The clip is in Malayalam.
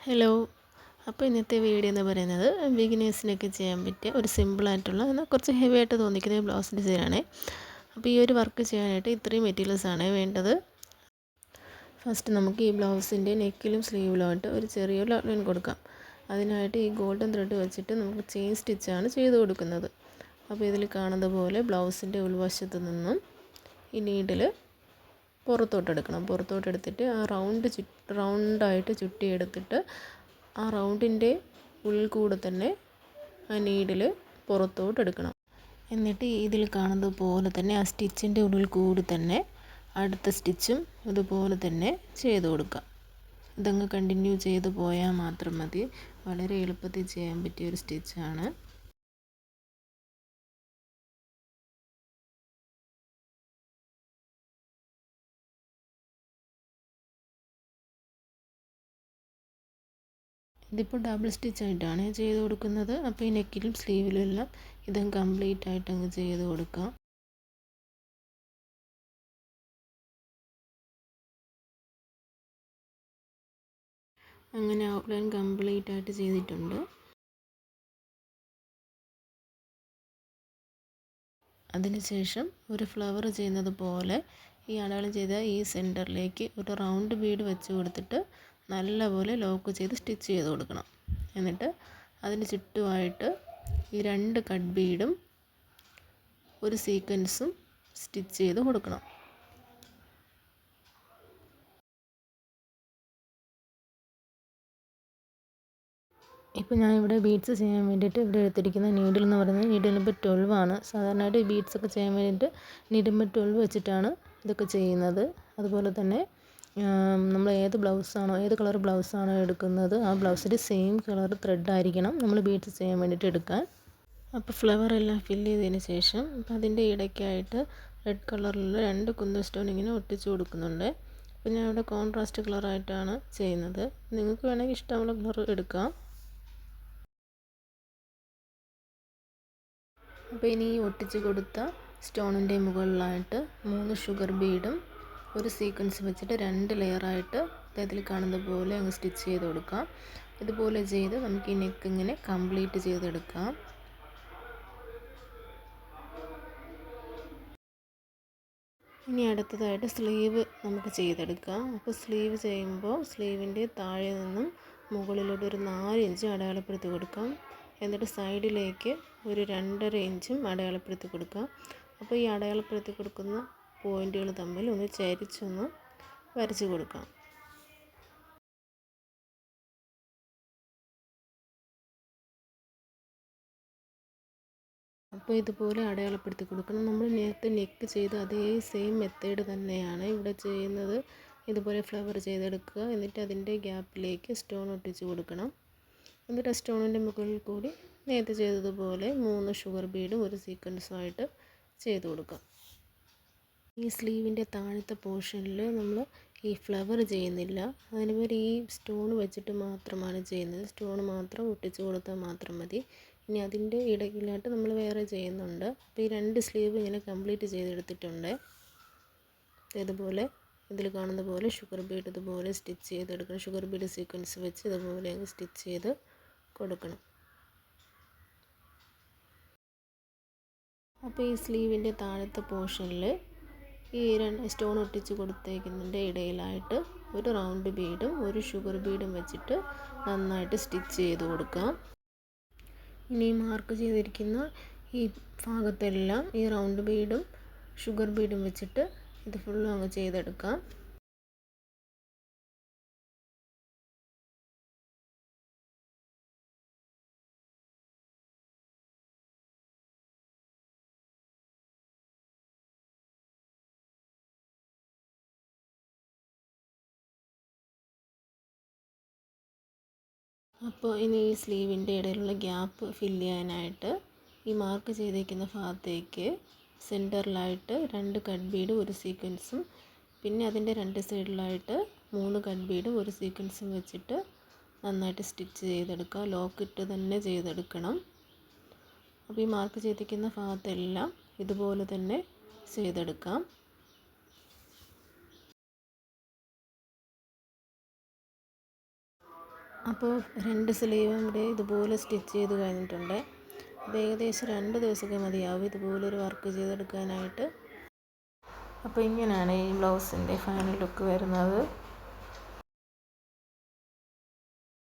ഹലോ. അപ്പോൾ ഇന്നത്തെ വീഡിയോ എന്ന് പറയുന്നത് ബിഗിനേഴ്സിനൊക്കെ ചെയ്യാൻ പറ്റിയ ഒരു സിമ്പിളായിട്ടുള്ള എന്നാൽ കുറച്ച് ഹെവി ആയിട്ട് തോന്നിക്കുന്ന ബ്ലൗസ് ഡിസൈനാണ്. അപ്പോൾ ഈ ഒരു വർക്ക് ചെയ്യാനായിട്ട് ഇത്രയും മെറ്റീരിയൽസാണ് വേണ്ടത്. ഫസ്റ്റ് നമുക്ക് ഈ ബ്ലൗസിൻ്റെ നെക്കിലും സ്ലീവിലുമായിട്ട് ഒരു ചെറിയൊരു ഔട്ട്ലൈൻ കൊടുക്കാം. അതിനായിട്ട് ഈ ഗോൾഡൻ ത്രെഡ് വെച്ചിട്ട് നമുക്ക് ചെയിൻ സ്റ്റിച്ചാണ് ചെയ്ത് കൊടുക്കുന്നത്. അപ്പോൾ ഇതിൽ കാണുന്ന പോലെ ബ്ലൗസിൻ്റെ ഉൾവശത്ത് നിന്നും ഈ നീഡിൽ പുറത്തോട്ടെടുത്തിട്ട് ആ റൗണ്ടായിട്ട് ചുറ്റിയെടുത്തിട്ട് ആ റൗണ്ടിൻ്റെ ഉള്ളിൽ കൂടെ തന്നെ ആ നീഡിൽ പുറത്തോട്ടെടുക്കണം. എന്നിട്ട് ഇതിൽ കാണുന്നത് പോലെ തന്നെ ആ സ്റ്റിച്ചിൻ്റെ ഉള്ളിൽ കൂടി തന്നെ അടുത്ത സ്റ്റിച്ചും ഇതുപോലെ തന്നെ ചെയ്ത് കൊടുക്കാം. ഇതങ്ങ് കണ്ടിന്യൂ ചെയ്ത് പോയാൽ മാത്രം മതി. വളരെ എളുപ്പത്തിൽ ചെയ്യാൻ പറ്റിയ ഒരു സ്റ്റിച്ചാണ്. ഇതിപ്പോൾ ഡബിൾ സ്റ്റിച്ചായിട്ടാണ് ചെയ്ത് കൊടുക്കുന്നത്. അപ്പോൾ ഈ നെക്കിലും സ്ലീവിലും എല്ലാം ഇതും കംപ്ലീറ്റ് ആയിട്ട് അങ്ങ് ചെയ്ത് കൊടുക്കാം. അങ്ങനെ ഔട്ട്ലൈൻ കംപ്ലീറ്റ് ആയിട്ട് ചെയ്തിട്ടുണ്ട്. അതിനുശേഷം ഒരു ഫ്ലവർ ചെയ്യുന്നത് പോലെ ഈ അടയാളം ചെയ്ത ഈ സെൻറ്ററിലേക്ക് ഒരു റൗണ്ട് ബീഡ് വെച്ച് കൊടുത്തിട്ട് നല്ലപോലെ ലോക്ക് ചെയ്ത് സ്റ്റിച്ച് ചെയ്ത് കൊടുക്കണം. എന്നിട്ട് അതിന് ചുറ്റുമായിട്ട് ഈ 2 കട്ട് ബീഡും ഒരു സീക്വൻസും സ്റ്റിച്ച് ചെയ്ത് കൊടുക്കണം. ഇപ്പോൾ ഞാൻ ഇവിടെ ബീഡ്സ് ചെയ്യാൻ വേണ്ടിയിട്ട് ഇവിടെ എടുത്തിരിക്കുന്ന നീഡിൽ എന്ന് പറയുന്നത് നീഡിൽ നമ്പർ 12 ആണ്. സാധാരണയായിട്ട് ഈ ബീഡ്സൊക്കെ ചെയ്യാൻ വേണ്ടിയിട്ട് നീഡിൽ നമ്പർ 12 വെച്ചിട്ടാണ് ഇതൊക്കെ ചെയ്യുന്നത്. അതുപോലെ തന്നെ നമ്മൾ ഏത് കളർ ബ്ലൗസാണോ എടുക്കുന്നത് ആ ബ്ലൗസിൻ്റെ സെയിം കളർ ത്രെഡ് ആയിരിക്കണം നമ്മൾ ബീഡ്സ് ചെയ്യാൻ വേണ്ടിയിട്ട് എടുക്കാൻ. അപ്പോൾ ഫ്ലവർ എല്ലാം ഫില്ല് ചെയ്തതിന് ശേഷം അതിൻ്റെ ഇടയ്ക്കായിട്ട് റെഡ് കളറിലുള്ള 2 കുന്തൻ സ്റ്റോൺ ഇങ്ങനെ ഒട്ടിച്ച് കൊടുക്കുന്നുണ്ട്. അപ്പോൾ ഞാൻ ഇവിടെ കോൺട്രാസ്റ്റ് കളറായിട്ടാണ് ചെയ്യുന്നത്. നിങ്ങൾക്ക് വേണമെങ്കിൽ ഇഷ്ടമുള്ള കളർ എടുക്കാം. അപ്പോൾ ഇനി ഈ ഒട്ടിച്ച് കൊടുത്ത സ്റ്റോണിൻ്റെ മുകളിലായിട്ട് 3 ഷുഗർ ബീഡും ഒരു സീക്വൻസ് വെച്ചിട്ട് 2 ലെയറായിട്ട് ഇതിൽ കാണുന്ന പോലെ അങ്ങ് സ്റ്റിച്ച് ചെയ്ത് കൊടുക്കാം. ഇതുപോലെ ചെയ്ത് നമുക്ക് ഈ നെക്ക് ഇങ്ങനെ കംപ്ലീറ്റ് ചെയ്തെടുക്കാം. ഇനി അടുത്തതായിട്ട് സ്ലീവ് നമുക്ക് ചെയ്തെടുക്കാം. അപ്പോൾ സ്ലീവ് ചെയ്യുമ്പോൾ സ്ലീവിൻ്റെ താഴെ നിന്നും മുകളിലോട്ട് ഒരു 4 ഇഞ്ച് അടയാളപ്പെടുത്തി കൊടുക്കാം. എന്നിട്ട് സൈഡിലേക്ക് ഒരു 2.5 ഇഞ്ചും അടയാളപ്പെടുത്തി കൊടുക്കാം. അപ്പോൾ ഈ അടയാളപ്പെടുത്തി കൊടുക്കുന്ന പോയിൻറ്റുകൾ തമ്മിൽ ഒന്ന് ചരിച്ചൊന്ന് വരച്ച് കൊടുക്കാം. അപ്പോൾ ഇതുപോലെ അടയാളപ്പെടുത്തി കൊടുക്കണം. നമ്മൾ നേരത്തെ നെക്ക് ചെയ്ത അതേ സെയിം മെത്തേഡ് തന്നെയാണ് ഇവിടെ ചെയ്യുന്നത്. ഇതുപോലെ ഫ്ലവർ ചെയ്തെടുക്കുക. എന്നിട്ട് അതിൻ്റെ ഗ്യാപ്പിലേക്ക് സ്റ്റോൺ ഒട്ടിച്ച് കൊടുക്കണം. എന്നിട്ട് ആ സ്റ്റോണിൻ്റെ മുകളിൽ കൂടി നേരത്തെ ചെയ്തതുപോലെ 3 ഷുഗർ ബീഡും ഒരു സീക്വൻസുമായിട്ട് ചെയ്ത് കൊടുക്കാം. ഈ സ്ലീവിൻ്റെ താഴത്തെ പോർഷനിൽ നമ്മൾ ഈ ഫ്ലവർ ചെയ്യുന്നില്ല. അതിന് പകരം ഈ സ്റ്റോൺ വെച്ചിട്ട് മാത്രമാണ് ചെയ്യുന്നത്. സ്റ്റോൺ മാത്രം ഒട്ടിച്ച് കൊടുത്താൽ മാത്രം മതി. ഇനി അതിൻ്റെ ഇടയിലായിട്ട് നമ്മൾ വേറെ ചെയ്യുന്നുണ്ട്. അപ്പോൾ ഈ 2 സ്ലീവ് ഇങ്ങനെ കംപ്ലീറ്റ് ചെയ്തെടുത്തിട്ടുണ്ട്. ഇതുപോലെ ഇതിൽ കാണുന്ന പോലെ ഷുഗർ ബീഡ് ഇതുപോലെ സ്റ്റിച്ച് ചെയ്തെടുക്കണം. ഷുഗർ ബീഡ് സീക്വൻസ് വെച്ച് ഇതുപോലെ അങ്ങ് സ്റ്റിച്ച് ചെയ്ത് കൊടുക്കണം. അപ്പോൾ ഈ സ്ലീവിൻ്റെ താഴത്തെ പോർഷനിൽ ഈ 2 സ്റ്റോൺ ഒട്ടിച്ച് കൊടുത്തേക്കുന്നതിൻ്റെ ഇടയിലായിട്ട് ഒരു റൗണ്ട് ബീഡും ഒരു ഷുഗർ ബീഡും വെച്ചിട്ട് നന്നായിട്ട് സ്റ്റിച്ച് ചെയ്ത് കൊടുക്കാം. ഇനി മാർക്ക് ചെയ്തിരിക്കുന്ന ഈ ഭാഗത്തെല്ലാം ഈ റൗണ്ട് ബീഡും ഷുഗർ ബീഡും വെച്ചിട്ട് ഇത് ഫുള്ളും അങ്ങ് ചെയ്തെടുക്കാം. അപ്പോൾ ഇനി ഈ സ്ലീവിൻ്റെ ഇടയിലുള്ള ഗ്യാപ്പ് ഫില്ല് ചെയ്യാനായിട്ട് ഈ മാർക്ക് ചെയ്തേക്കുന്ന ഭാഗത്തേക്ക് സെൻറ്ററിലായിട്ട് 2 കട്ട് ബീഡും ഒരു സീക്വൻസും പിന്നെ അതിൻ്റെ 2 സൈഡിലായിട്ട് 3 കട്ട് ബീഡും ഒരു സീക്വൻസും വെച്ചിട്ട് നന്നായിട്ട് സ്റ്റിച്ച് ചെയ്തെടുക്കുക. ലോക്കിട്ട് തന്നെ ചെയ്തെടുക്കണം. അപ്പോൾ ഈ മാർക്ക് ചെയ്തിരിക്കുന്ന ഭാഗത്തെല്ലാം ഇതുപോലെ തന്നെ ചെയ്തെടുക്കാം. അപ്പോൾ 2 സ്ലീവും ഇവിടെ ഇതുപോലെ സ്റ്റിച്ച് ചെയ്ത് കഴിഞ്ഞിട്ടുണ്ട്. അപ്പോൾ ഏകദേശം 2 ദിവസമൊക്കെ മതിയാവും ഇതുപോലൊരു വർക്ക് ചെയ്തെടുക്കാനായിട്ട്. അപ്പോൾ ഇങ്ങനെയാണ് ഈ ബ്ലൗസിൻ്റെ ഫൈനൽ ലുക്ക് വരുന്നത്.